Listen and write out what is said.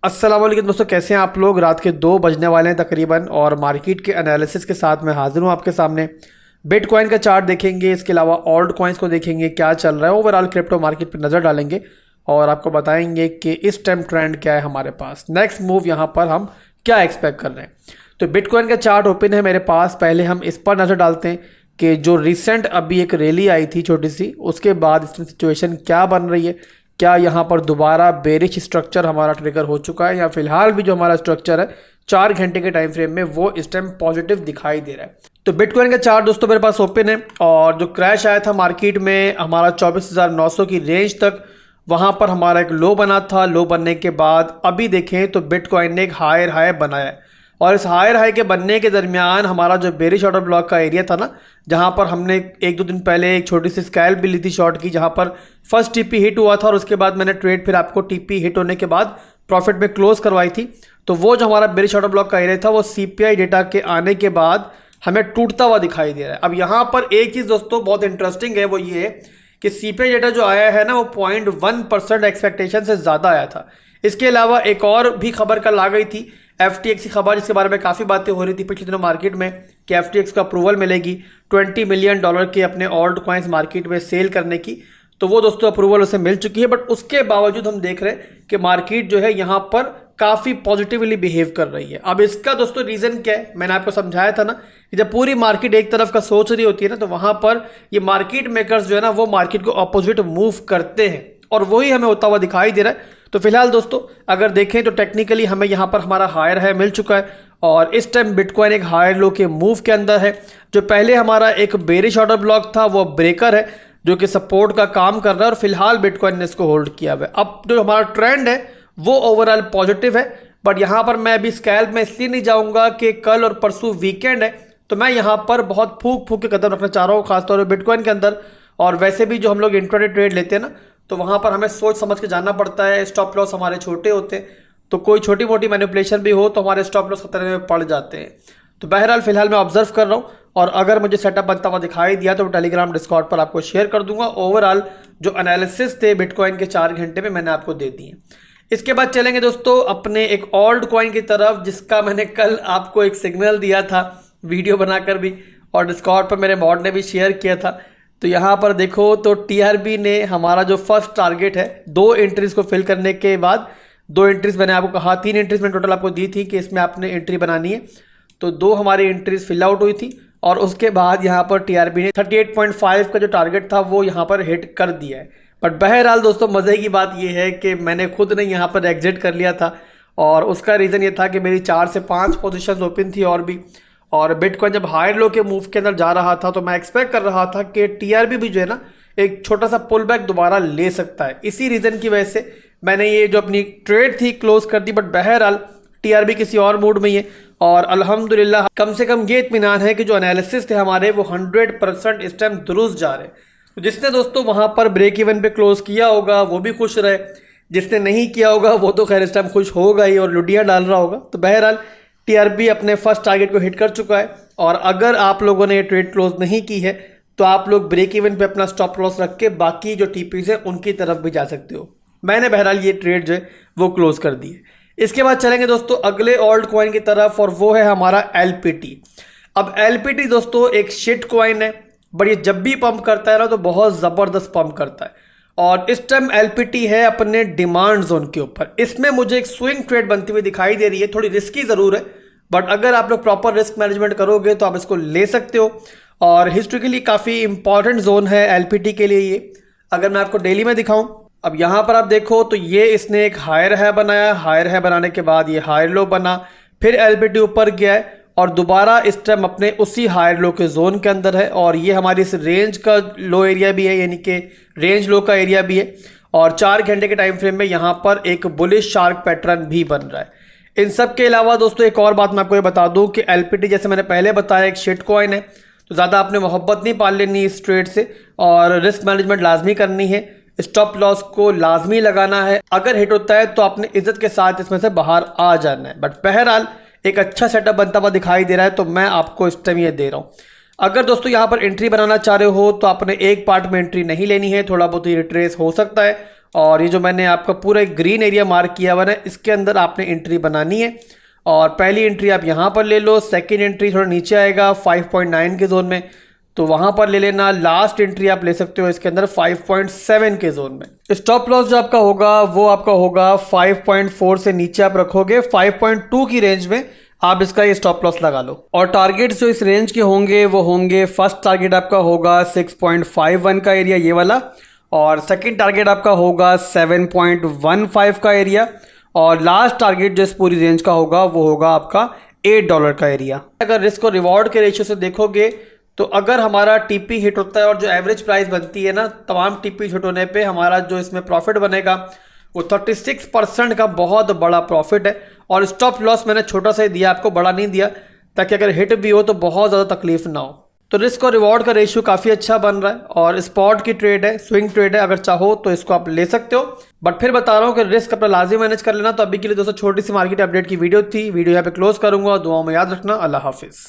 अस्सलाम वालेकुम दोस्तों, कैसे हैं आप लोग। रात के 2 बजने वाले हैं तकरीबन और मार्केट के एनालिसिस के साथ मैं हाजिर हूं आपके सामने। बिटकॉइन का चार्ट देखेंगे, इसके अलावा ऑल्ट कॉइन्स को देखेंगे क्या चल रहा है, ओवरऑल क्रिप्टो मार्केट पर नज़र डालेंगे और आपको बताएंगे कि इस टाइम ट्रेंड क्या है हमारे पास, नेक्स्ट मूव यहाँ पर हम क्या एक्सपेक्ट कर रहे हैं। तो बिटकॉइन का चार्ट ओपन है मेरे पास। पहले हम इस पर नज़र डालते हैं कि जो रिसेंट अभी एक रैली आई थी छोटी सी, उसके बाद इसमें सिचुएशन क्या बन रही है। क्या यहाँ पर दोबारा बेरिश स्ट्रक्चर हमारा ट्रिगर हो चुका है या फिलहाल भी जो हमारा स्ट्रक्चर है 4 घंटे के टाइम फ्रेम में वो इस टाइम पॉजिटिव दिखाई दे रहा है। तो बिटकॉइन का चार्ट दोस्तों मेरे पास ओपन है और जो क्रैश आया था मार्केट में हमारा 24,900 की रेंज तक, वहाँ पर हमारा एक लो बना था। लो बनने के बाद अभी देखें तो बिटकॉइन ने एक हायर हाई बनाया है और इस हायर हाई के बनने के दरमियान हमारा जो बेरिश ऑर्डर ब्लॉक का एरिया था ना, जहां पर हमने 1-2 दिन पहले एक छोटी सी स्कैल्प भी ली थी शॉर्ट की, जहां पर फर्स्ट टीपी हिट हुआ था और उसके बाद मैंने ट्रेड फिर आपको टीपी हिट होने के बाद प्रॉफिट में क्लोज करवाई थी। तो वो जो हमारा बेरिश ऑर्डर ब्लॉक का एरिया था वो सीपीआई डेटा के आने के बाद हमें टूटता हुआ दिखाई दे रहा है। अब यहाँ पर एक चीज़ दोस्तों बहुत इंटरेस्टिंग है, वो ये है कि सीपीआई डेटा जो आया है ना वो 0.1% एक्सपेक्टेशन से ज़्यादा आया था। इसके अलावा एक और भी खबर कल आ गई थी, FTX की खबर, जिसके बारे में काफ़ी बातें हो रही थी पिछले दिनों मार्केट में कि FTX का अप्रूवल मिलेगी $20 मिलियन के अपने ऑल्ट कॉइन्स मार्केट में सेल करने की। तो वो दोस्तों अप्रूवल उसे मिल चुकी है, बट उसके बावजूद हम देख रहे हैं कि मार्केट जो है यहाँ पर काफ़ी पॉजिटिवली बिहेव कर रही है। अब इसका दोस्तों रीज़न क्या है, मैंने आपको समझाया था ना कि जब पूरी मार्केट एक तरफ का सोच रही होती है ना, तो वहाँ पर ये मार्केट मेकर्स जो है ना वो मार्केट को अपोजिट मूव करते हैं और वही हमें होता हुआ दिखाई दे रहा है। तो फिलहाल दोस्तों अगर देखें तो टेक्निकली हमें यहाँ पर हमारा हायर हाई मिल चुका है और इस टाइम बिटकॉइन एक हायर लो के मूव के अंदर है। जो पहले हमारा एक बेरिश ऑर्डर ब्लॉक था वो ब्रेकर है जो कि सपोर्ट का काम कर रहा है और फिलहाल बिटकॉइन ने इसको होल्ड किया हुआ है। अब जो हमारा ट्रेंड है वो ओवरऑल पॉजिटिव है, बट यहाँ पर मैं अभी स्कैल्प में इसलिए नहीं जाऊँगा कि कल और परसों वीकेंड है, तो मैं यहाँ पर बहुत फूक फूक के कदम रखना चाह रहा हूँ खासतौर पर बिटकॉइन के अंदर। और वैसे भी जो हम लोग इंट्राडे ट्रेड लेते हैं ना, तो वहाँ पर हमें सोच समझ के जाना पड़ता है। स्टॉप लॉस हमारे छोटे होते हैं, तो कोई छोटी मोटी मैनिपुलेशन भी हो तो हमारे स्टॉप लॉस खतरे में पड़ जाते हैं। तो बहरहाल फिलहाल मैं ऑब्जर्व कर रहा हूँ और अगर मुझे सेटअप बनता हुआ दिखाई दिया तो टेलीग्राम डिस्कॉर्ड पर आपको शेयर कर दूंगा। ओवरऑल जो एनालिसिस थे बिटकॉइन के 4 घंटे में मैंने आपको दे दिए। इसके बाद चलेंगे दोस्तों अपने एक ऑल्ट कॉइन की तरफ, जिसका मैंने कल आपको एक सिग्नल दिया था वीडियो बनाकर भी और डिस्कॉर्ड पर मेरे मॉड ने भी शेयर किया था। तो यहाँ पर देखो तो टीआरबी ने हमारा जो फर्स्ट टारगेट है 2 एंट्रीज को फिल करने के बाद, 2 एंट्रीज मैंने आपको कहा, 3 एंट्रीज मैंने टोटल आपको दी थी कि इसमें आपने एंट्री बनानी है, तो 2 हमारी एंट्रीज फिल आउट हुई थी और उसके बाद यहाँ पर टीआरबी ने 38.5 का जो टारगेट था वो यहाँ पर हिट कर दिया है। बट बहरहाल दोस्तों मज़े की बात यह है कि मैंने खुद ने यहाँ पर एग्जिट कर लिया था और उसका रीज़न ये था कि मेरी 4 से 5 पोजिशन ओपन थी और बिटकॉइन जब हायर लो के मूव के अंदर जा रहा था तो मैं एक्सपेक्ट कर रहा था कि टीआरबी भी जो है ना एक छोटा सा पुल बैक दोबारा ले सकता है। इसी रीज़न की वजह से मैंने ये जो अपनी ट्रेड थी क्लोज कर दी। बट बहरहाल टीआरबी किसी और मूड में ही है और अल्हम्दुलिल्लाह कम से कम ये इत्मीनान है कि जो एनालिसिस थे हमारे वो 100% इस टाइम दुरुस्त जा रहे हैं। तो जिसने दोस्तों वहाँ पर ब्रेक इवन पे क्लोज किया होगा वो भी खुश रहे, जिसने नहीं किया होगा वो तो खैर इस टाइम खुश होगा ही और लुटियाँ डाल रहा होगा। तो बहरहाल टीआरबी अपने फर्स्ट टारगेट को हिट कर चुका है और अगर आप लोगों ने ये ट्रेड क्लोज नहीं की है तो आप लोग ब्रेक इवन पे अपना स्टॉप लॉस रख के बाकी जो टीपीज है उनकी तरफ भी जा सकते हो। मैंने बहरहाल ये ट्रेड जो है वो क्लोज कर दी है। इसके बाद चलेंगे दोस्तों अगले ऑल्ट कॉइन की तरफ और वो है हमारा एलपीटी। अब एलपीटी दोस्तों एक शिट कॉइन है, बट ये जब भी पंप करता है ना तो बहुत ज़बरदस्त पंप करता है और इस टाइम एलपीटी है अपने डिमांड जोन के ऊपर। इसमें मुझे एक स्विंग ट्रेड बनती हुई दिखाई दे रही है, थोड़ी रिस्की ज़रूर है, बट अगर आप लोग प्रॉपर रिस्क मैनेजमेंट करोगे तो आप इसको ले सकते हो और हिस्ट्रिकली काफ़ी इंपॉर्टेंट जोन है एलपीटी के लिए ये। अगर मैं आपको डेली में दिखाऊं, अब यहाँ पर आप देखो तो ये इसने एक हायर है बनाया, हायर है बनाने के बाद ये हायर लो बना, फिर एलपीटी ऊपर गया है और दोबारा इस टाइम अपने उसी हायर लो के जोन के अंदर है और ये हमारी इस रेंज का लो एरिया भी है, यानी कि रेंज लो का एरिया भी है और 4 घंटे के टाइम फ्रेम में यहाँ पर एक बुलिश शार्क पैटर्न भी बन रहा है। इन सब के अलावा दोस्तों एक और बात मैं आपको ये बता दूं कि एलपीटी जैसे मैंने पहले बताया एक शिट कॉइन है, तो ज़्यादा आपने मोहब्बत नहीं पाल लेनी इस ट्रेड से और रिस्क मैनेजमेंट लाजमी करनी है, स्टॉप लॉस को लाजमी लगाना है। अगर हिट होता है तो आपने इज्जत के साथ इसमें से बाहर आ जाना है। बट बहरहाल एक अच्छा सेटअप बनता हुआ दिखाई दे रहा है तो मैं आपको इस टाइम ये दे रहा हूँ। अगर दोस्तों यहाँ पर एंट्री बनाना चाह रहे हो तो आपने एक पार्ट में एंट्री नहीं लेनी है, थोड़ा बहुत ही रिट्रेस हो सकता है और ये जो मैंने आपका पूरा एक ग्रीन एरिया मार्क किया हुआ है, इसके अंदर आपने एंट्री बनानी है। और पहली एंट्री आप यहाँ पर ले लो, सेकंड एंट्री थोड़ा नीचे आएगा 5.9 के जोन में, तो वहाँ पर ले लेना। लास्ट एंट्री आप ले सकते हो इसके अंदर 5.7 के जोन में। स्टॉप लॉस जो आपका होगा वो आपका होगा 5.4 से नीचे आप रखोगे, 5.2 की रेंज में आप इसका ये स्टॉप लॉस लगा लो। और टारगेट्स जो इस रेंज के होंगे वो होंगे, फर्स्ट टारगेट आपका होगा 6.51 का एरिया ये वाला, और सेकंड टारगेट आपका होगा 7.15 का एरिया, और लास्ट टारगेट जो इस पूरी रेंज का होगा वो होगा आपका $8 का एरिया। अगर रिस्क और रिवॉर्ड के रेशियो से देखोगे तो अगर हमारा टीपी हिट होता है और जो एवरेज प्राइस बनती है ना, तमाम टीपी हिट होने पे हमारा जो इसमें प्रॉफिट बनेगा वो 36% का बहुत बड़ा प्रॉफिट है। और स्टॉप लॉस मैंने छोटा सा ही दिया आपको, बड़ा नहीं दिया, ताकि अगर हिट भी हो तो बहुत ज़्यादा तकलीफ ना हो। तो रिस्क और रिवॉर्ड का रेशियो काफ़ी अच्छा बन रहा है और स्पॉट की ट्रेड है, स्विंग ट्रेड है, अगर चाहो तो इसको आप ले सकते हो। बट फिर बता रहा हूँ कि रिस्क अपना लाजिम मैनेज कर लेना। तो अभी के लिए दोस्तों छोटी सी मार्केट अपडेट की वीडियो थी, वीडियो यहाँ पे क्लोज करूंगा। दुआओं में याद रखना। अल्लाह हाफिज़।